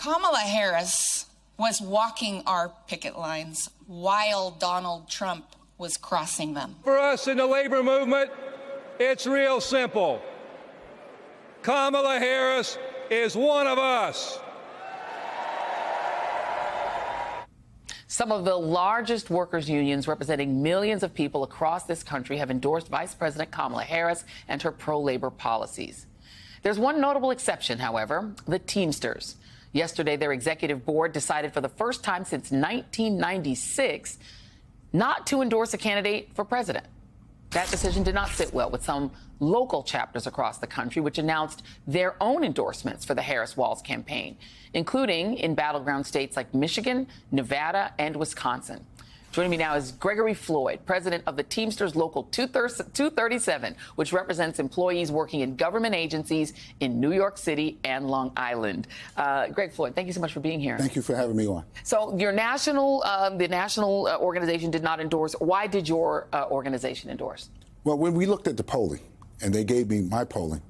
Kamala Harris was walking our picket lines while Donald Trump was crossing them. For us in the labor movement, it's real simple. Kamala Harris is one of us. Some of the largest workers' unions representing millions of people across this country have endorsed Vice President Kamala Harris and her pro-labor policies. There's one notable exception, however, the Teamsters. Yesterday, their executive board decided for the first time since 1996 not to endorse a candidate for president. That decision did not sit well with some local chapters across the country, which announced their own endorsements for the Harris-Walz campaign, including in battleground states like Michigan, Nevada, and Wisconsin. Joining me now is Gregory Floyd, president of the Teamsters Local 237, which represents employees working in government agencies in New York City and Long Island. Greg Floyd, thank you so much for being here. Thank you for having me on. So your the national organization did not endorse. Why did your organization endorse? Well, when we looked at the polling, and they gave me my polling,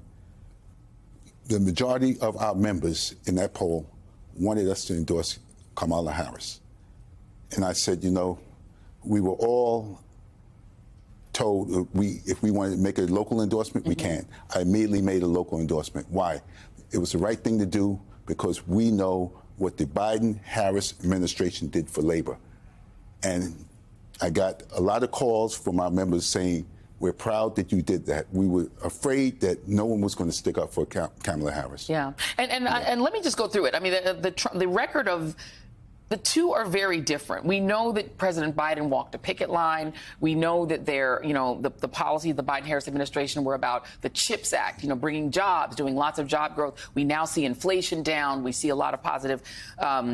the majority of our members in that poll wanted us to endorse Kamala Harris. And I said, you know, we were all told if we wanted to make a local endorsement, we can. I immediately made a local endorsement. Why? It was the right thing to do because we know what the Biden-Harris administration did for labor. And I got a lot of calls from our members saying, we're proud that you did that. We were afraid that no one was going to stick up for Kamala Harris. Yeah. And let me just go through it. I mean, the record of the two are very different. We know that President Biden walked a picket line. We know that the policy of the Biden-Harris administration were about the CHIPS Act, bringing jobs, doing lots of job growth. We now see inflation down. We see a lot of positive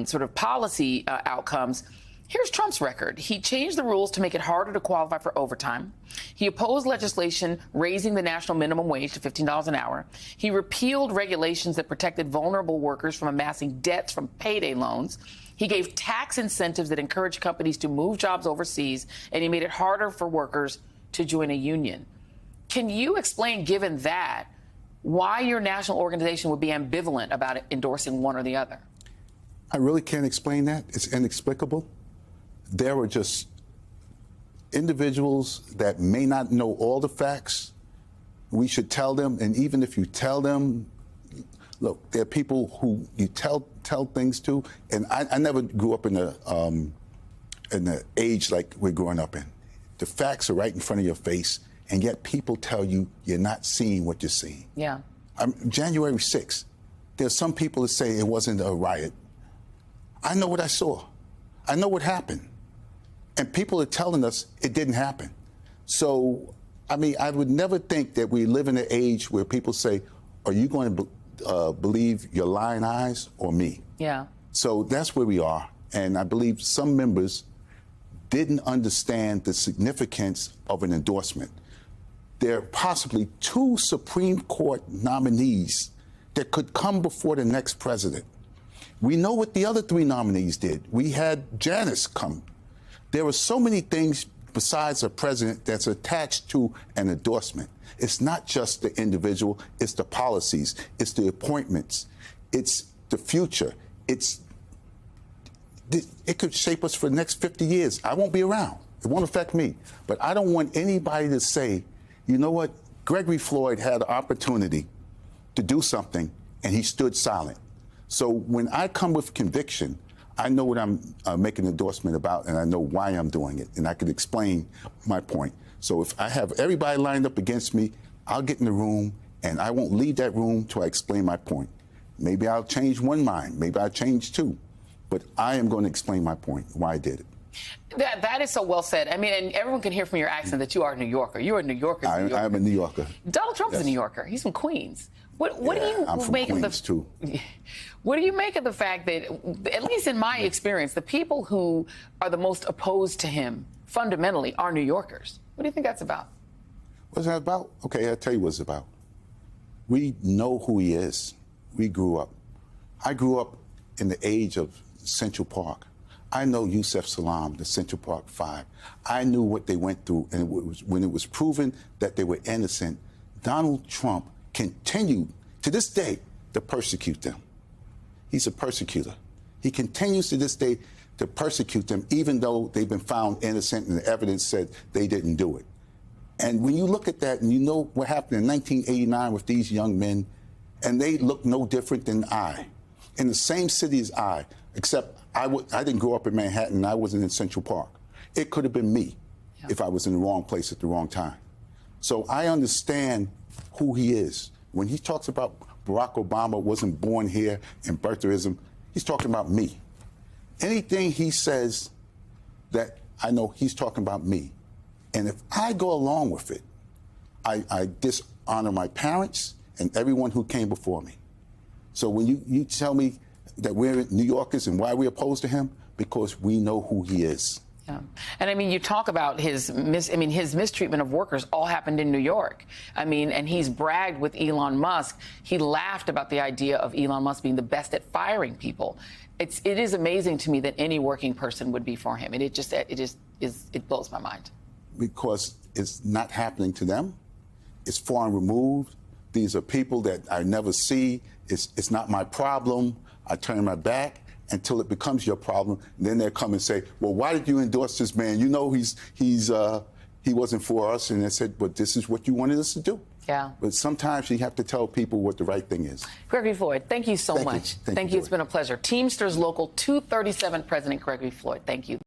sort of policy outcomes. Here's Trump's record. He changed the rules to make it harder to qualify for overtime. He opposed legislation raising the national minimum wage to $15 an hour. He repealed regulations that protected vulnerable workers from amassing debts from payday loans. He gave tax incentives that encouraged companies to move jobs overseas, and he made it harder for workers to join a union. Can you explain, given that, why your national organization would be ambivalent about endorsing one or the other? I really can't explain that. It's inexplicable. There were just individuals that may not know all the facts. We should tell them, and even if you tell them, look, there are people who you tell things to, and I never grew up in the age like we're growing up in. The facts are right in front of your face, and yet people tell you you're not seeing what you're seeing. Yeah. January 6th, there's some people that say it wasn't a riot. I know what I saw. I know what happened. And people are telling us it didn't happen. So, I mean, I would never think that we live in an age where people say, are you going to believe your lying eyes or me? Yeah. So that's where we are. And I believe some members didn't understand the significance of an endorsement. There are possibly 2 Supreme Court nominees that could come before the next president. We know what the other 3 nominees did. We had Janice come. There were so many things besides a president that's attached to an endorsement. It's not just the individual, it's the policies, it's the appointments, it's the future. It could shape us for the next 50 years. I won't be around. It won't affect me. But I don't want anybody to say, you know what, Gregory Floyd had the opportunity to do something and he stood silent. So when I come with conviction, I know what I'm making an endorsement about, and I know why I'm doing it, and I can explain my point. So if I have everybody lined up against me, I'll get in the room, and I won't leave that room till I explain my point. Maybe I'll change one mind. Maybe I'll change 2. But I am going to explain my point, why I did it. That is so well said. I mean, and everyone can hear from your accent that you are a New Yorker. You're a New Yorker. I'm a New Yorker. Donald Trump is a New Yorker. He's from Queens. What do you I'm from make Queens of the too. What do you make of the fact that, at least in my experience, the people who are the most opposed to him fundamentally are New Yorkers? What do you think that's about? What's that about? Okay, I'll tell you what it's about. We know who he is. We grew up. I grew up in the age of Central Park. I know Yusef Salaam, the Central Park 5. I knew what they went through, and when it was proven that they were innocent, Donald Trump continued to this day to persecute them. He's a persecutor. He continues to this day to persecute them, even though they've been found innocent and the evidence said they didn't do it. And when you look at that and you know what happened in 1989 with these young men, and they look no different than I, in the same city as I, except I didn't grow up in Manhattan and I wasn't in Central Park. It could have been me if I was in the wrong place at the wrong time. So I understand who he is. When he talks about Barack Obama wasn't born here and birtherism, he's talking about me. Anything he says that I know he's talking about me. And if I go along with it, I dishonor my parents and everyone who came before me. So when you tell me that we're New Yorkers and why we're opposed to him, because we know who he is. Yeah. And I mean, you talk about his mistreatment of workers all happened in New York. I mean, and he's bragged with Elon Musk. He laughed about the idea of Elon Musk being the best at firing people. It is amazing to me that any working person would be for him. And it blows my mind. Because it's not happening to them. It's far and removed. These are people that I never see. It's not my problem. I turn my back until it becomes your problem. And then they'll come and say, well, why did you endorse this man? You know he wasn't for us. And I said, but this is what you wanted us to do. Yeah. But sometimes you have to tell people what the right thing is. Gregory Floyd, thank you so much. Thank you. It's been a pleasure. Teamsters Local 237 President Gregory Floyd, thank you.